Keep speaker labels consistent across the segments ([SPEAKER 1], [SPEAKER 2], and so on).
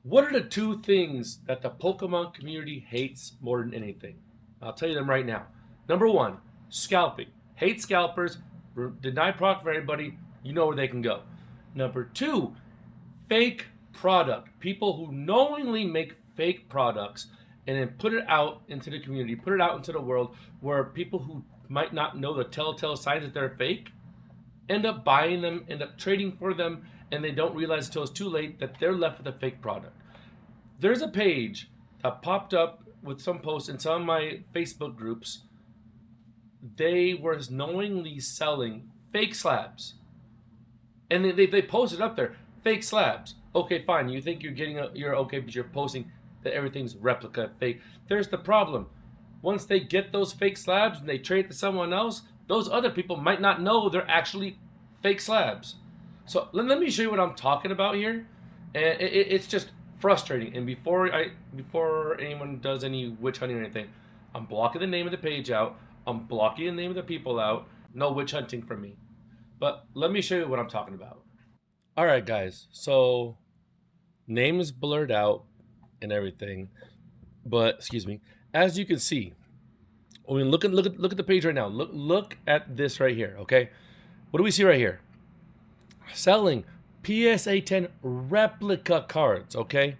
[SPEAKER 1] What are the two things that the Pokemon community hates more than anything? I'll tell you them right now. Number one, scalping. Hate scalpers. Deny product for everybody. You know where they can go. Number two, fake product. People who knowingly make fake products and then put it out into the community, put it out into the world where people who might not know the telltale signs that they're fake end up buying them, end up trading for them, and they don't realize until it's too late that they're left with a fake product. There's a page that popped up with some posts in some of my Facebook groups. They were knowingly selling fake slabs, and they posted up there fake slabs. Okay, fine. You think you're okay, but you're posting that everything's replica fake. There's the problem. Once they get those fake slabs and they trade to someone else, those other people might not know they're actually fake slabs. So let me show you what I'm talking about here, and it's just frustrating. And before anyone does any witch hunting or anything, I'm blocking the name of the page out. I'm blocking the name of the people out. No witch hunting from me. But let me show you what I'm talking about. All right, guys. So name is blurred out and everything, but excuse me. As you can see, I mean, look at the page right now. Look at this right here. Okay, what do we see right here? Selling PSA 10 replica cards. Okay,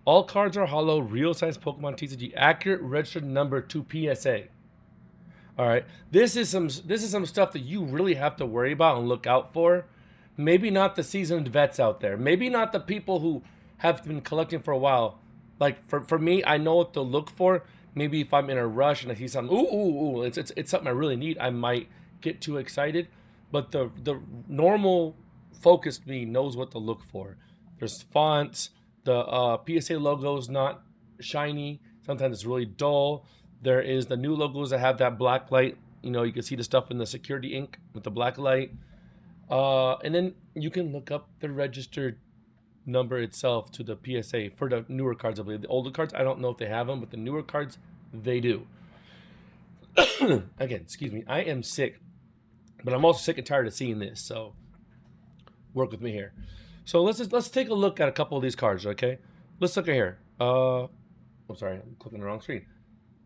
[SPEAKER 1] all cards are hollow, real size Pokemon TCG, accurate registered number to PSA. All right, this is some stuff that you really have to worry about and look out for. Maybe not the seasoned vets out there. Maybe not the people who have been collecting for a while. Like for me, I know what to look for. Maybe if I'm in a rush and I see something, ooh, it's something I really need, I might get too excited. But the normal focused me knows what to look for. There's fonts. The PSA logo is not shiny. Sometimes it's really dull. There is the new logos that have that black light. You know, you can see the stuff in the security ink with the black light. And then you can look up the registered number itself to the PSA for the newer cards. I believe the older cards, I don't know if they have them, but the newer cards, they do. Again, excuse me, I am sick, but I'm also sick and tired of seeing this. So work with me here. So let's take a look at a couple of these cards. Okay, let's look at here. I'm sorry, I'm clicking the wrong screen.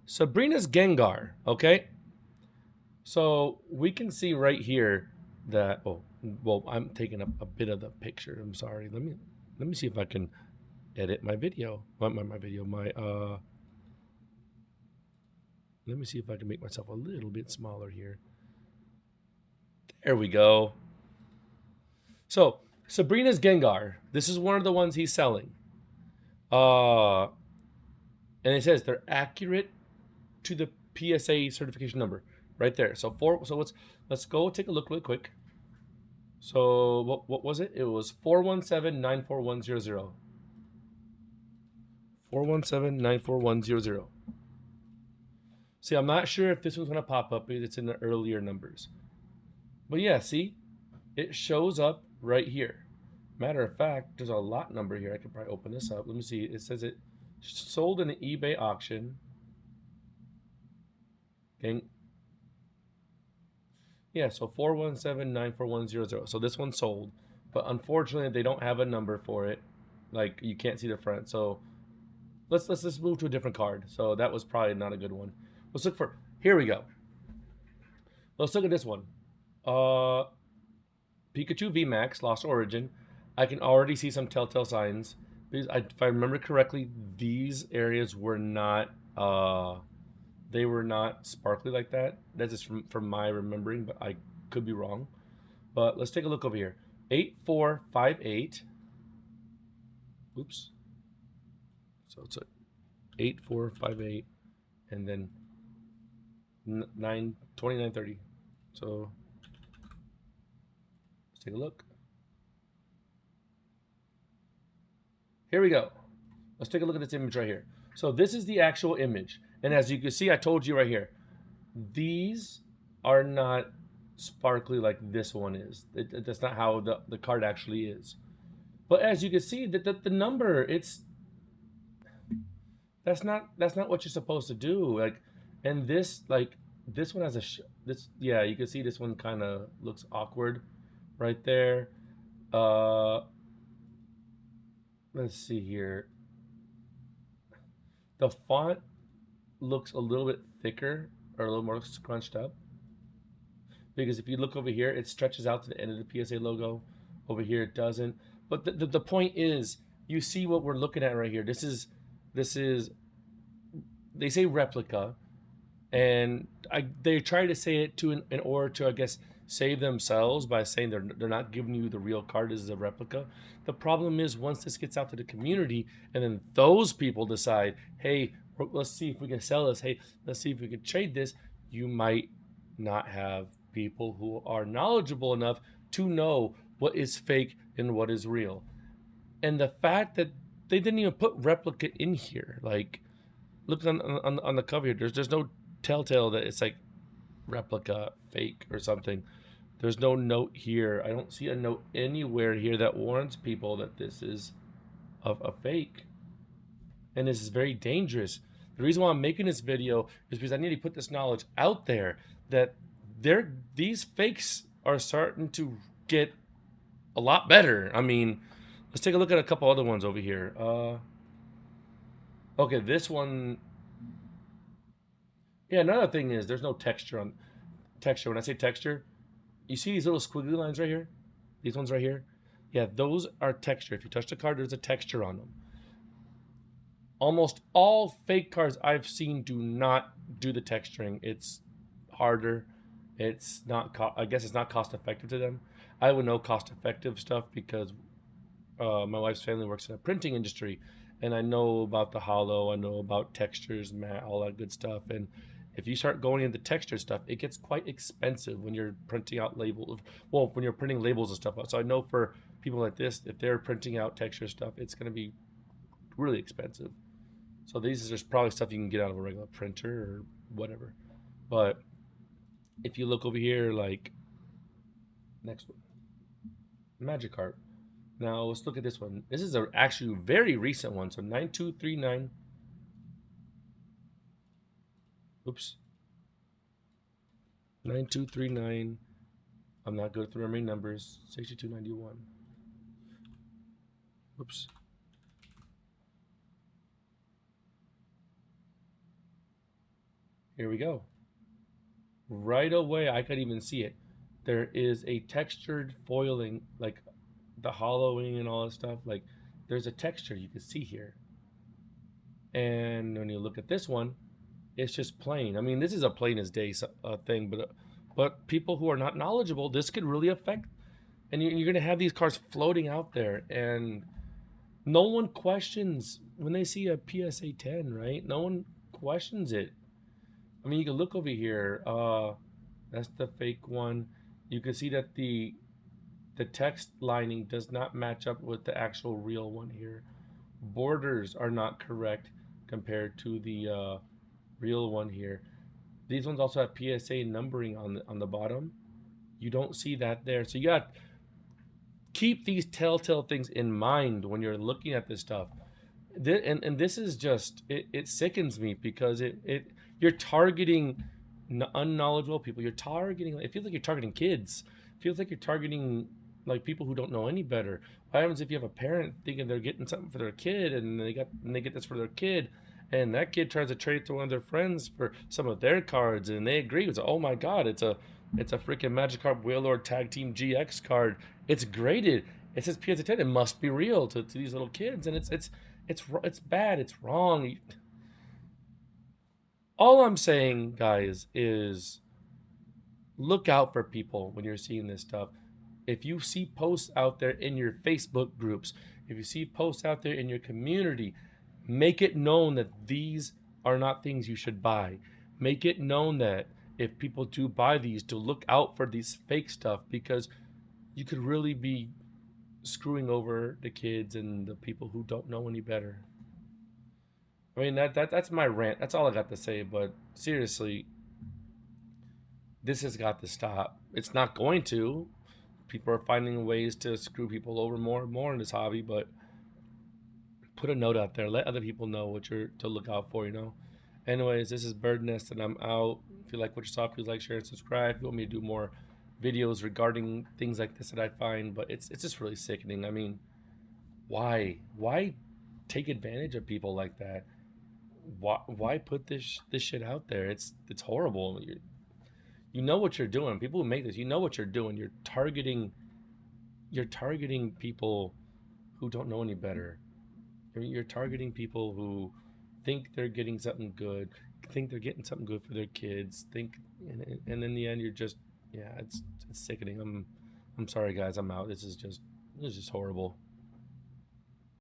[SPEAKER 1] Sabrina's Gengar. Okay, so we can see right here that well, I'm taking up a bit of the picture. I'm sorry. Let me see if I can edit my video. My video. Let me see if I can make myself a little bit smaller here. There we go. So Sabrina's Gengar. This is one of the ones he's selling. Uh, and it says they're accurate to the PSA certification number right there. So let's go take a look really quick. So what was it? It was 417-94100. 417-94100. See, I'm not sure if this one's gonna pop up because it's in the earlier numbers. But yeah, see, it shows up right here. Matter of fact, there's a lot number here. I could probably open this up. Let me see. It says it sold in an eBay auction. Gang. Yeah, so 417-94100. So this one sold, but unfortunately they don't have a number for it. Like you can't see the front. So let's move to a different card. So that was probably not a good one. Let's look for. Here we go. Let's look at this one. Uh, Pikachu VMAX Lost Origin. I can already see some telltale signs. Because if I remember correctly, these areas were not. They were not sparkly like that. That's just from my remembering, but I could be wrong. But let's take a look over here. 8458. Oops. So it's a 8458, and then 2930. So let's take a look. Here we go. Let's take a look at this image right here. So this is the actual image. And as you can see, I told you right here, these are not sparkly like this one is. That's not how the card actually is. But as you can see, the number, that's not what you're supposed to do. Like, and this one has this, yeah, you can see this one kind of looks awkward right there. Uh, let's see here. the font looks a little bit thicker or a little more scrunched up, because if you look over here, it stretches out to the end of the PSA logo. Over here, it doesn't. But the point is, you see what we're looking at right here. This is they say replica, and they try to say it to in order to, I guess, save themselves by saying they're not giving you the real card. This is a replica. The problem is, once this gets out to the community, and then those people decide, hey, let's see if we can sell this. Hey, let's see if we can trade this. You might not have people who are knowledgeable enough to know what is fake and what is real. And the fact that they didn't even put replica in here, like, look on the cover here. There's no telltale that it's like replica, fake, or something. There's no note here. I don't see a note anywhere here that warns people that this is a fake. And this is very dangerous. The reason why I'm making this video is because I need to put this knowledge out there that these fakes are starting to get a lot better. I mean, let's take a look at a couple other ones over here. Okay, this one. Yeah, another thing is there's no texture on texture. When I say texture, you see these little squiggly lines right here? These ones right here? Yeah, those are texture. If you touch the card, there's a texture on them. Almost all fake cards I've seen do not do the texturing. It's harder. It's not, I guess it's not cost effective to them. I would know cost effective stuff because my wife's family works in a printing industry, and I know about the hollow, I know about textures, matte, all that good stuff. And if you start going into texture stuff, it gets quite expensive when you're printing out labels. Well, when you're printing labels and stuff out. So I know for people like this, if they're printing out texture stuff, it's going to be really expensive. So these is just probably stuff you can get out of a regular printer or whatever. But if you look over here, like next one, Magikarp. Now let's look at this one. This is actually a very recent one. So 9239. Oops. 9239. I'm not good at remembering numbers. 6291. Oops. Here we go. Right away, I could even see it. There is a textured foiling, like the hollowing and all that stuff. Like, there's a texture you can see here. And when you look at this one, it's just plain. I mean, this is a plain as day thing, but people who are not knowledgeable, this could really affect. And you're going to have these cards floating out there, and no one questions when they see a PSA 10, right? No one questions it. I mean, you can look over here. That's the fake one. You can see that the text lining does not match up with the actual real one here. Borders are not correct compared to the real one here. These ones also have PSA numbering on the bottom. You don't see that there. So you got to keep these telltale things in mind when you're looking at this stuff. And this is just, it sickens me because you're targeting unknowledgeable people. You're targeting, it feels like you're targeting kids. It feels like you're targeting like people who don't know any better. What happens if you have a parent thinking they're getting something for their kid, and they get this for their kid, and that kid tries to trade it to one of their friends for some of their cards, and they agree. It's, oh my god, it's a freaking Magikarp Wailord Tag Team GX card. It's graded. It says PSA 10. It must be real to these little kids, and it's bad. It's wrong. All I'm saying, guys, is look out for people when you're seeing this stuff. If you see posts out there in your Facebook groups, if you see posts out there in your community, make it known that these are not things you should buy. Make it known that if people do buy these, to look out for these fake stuff, because you could really be screwing over the kids and the people who don't know any better. I mean, that's my rant. That's all I got to say. But seriously, this has got to stop. It's not going to. People are finding ways to screw people over more and more in this hobby, but put a note out there. Let other people know what you're to look out for, you know? Anyways, this is ByrdNest, and I'm out. If you like what you saw, please like, share, and subscribe. If you want me to do more videos regarding things like this that I find, but it's just really sickening. I mean, why take advantage of people like that? why put this shit out there? It's horrible. You know what you're doing. People who make this, you know what you're doing. You're targeting people who don't know any better. You're targeting people who think they're getting something good, think they're getting something good for their kids, and in the end, you're just, yeah, it's sickening. I'm sorry, guys. I'm out. This is just horrible.